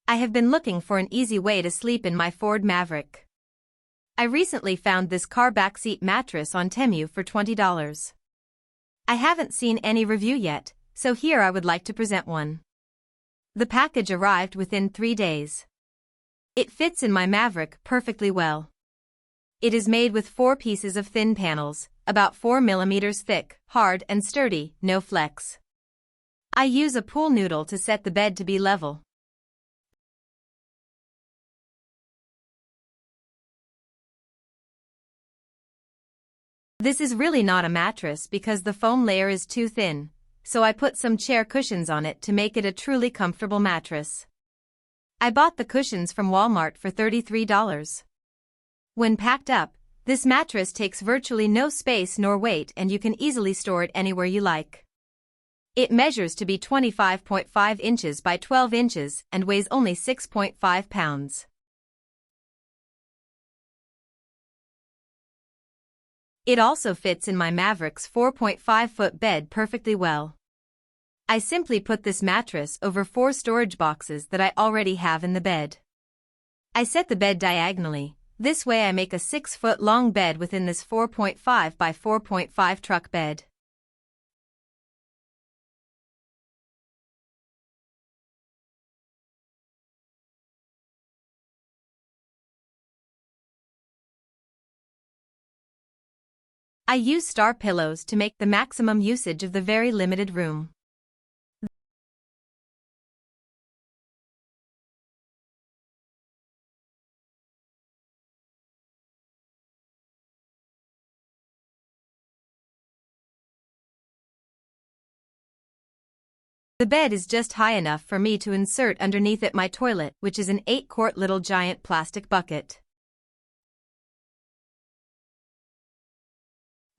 I have been looking for an easy way to sleep in my Ford Maverick. I recently found this car backseat mattress on Temu for $20. I haven't seen any review yet, so here I would like to present one. The package arrived within 3 days. It fits in my Maverick perfectly well. It is made with 4 pieces of thin panels, about 4 mm thick, hard and sturdy, no flex. I use a pool noodle to set the bed to be level. This is really not a mattress because the foam layer is too thin, so I put some chair cushions on it to make it a truly comfortable mattress. I bought the cushions from Walmart for $33. When packed up, this mattress takes virtually no space nor weight and you can easily store it anywhere you like. It measures to be 25.5 inches by 12 inches and weighs only 6.5 pounds. It also fits in my Maverick's 4.5-foot bed perfectly well. I simply put this mattress over 4 storage boxes that I already have in the bed. I set the bed diagonally, this way I make a 6-foot-long bed within this 4.5 by 4.5 truck bed. I use star pillows to make the maximum usage of the very limited room. The bed is just high enough for me to insert underneath it my toilet, which is an 8-quart little giant plastic bucket.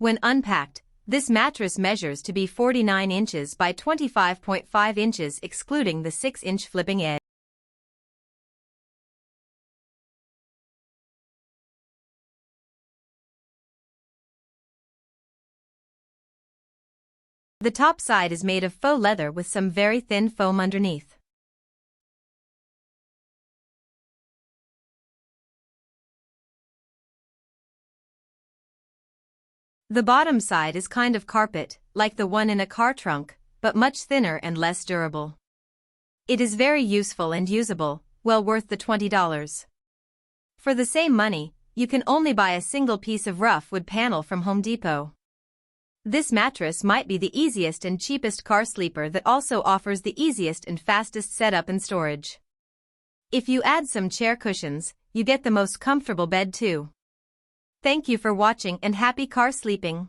When unpacked, this mattress measures to be 49 inches by 25.5 inches excluding the 6-inch flipping edge. The top side is made of faux leather with some very thin foam underneath. The bottom side is kind of carpet, like the one in a car trunk, but much thinner and less durable. It is very useful and usable, well worth the $20. For the same money, you can only buy a single piece of rough wood panel from Home Depot. This mattress might be the easiest and cheapest car sleeper that also offers the easiest and fastest setup and storage. If you add some chair cushions, you get the most comfortable bed too. Thank you for watching and happy car sleeping.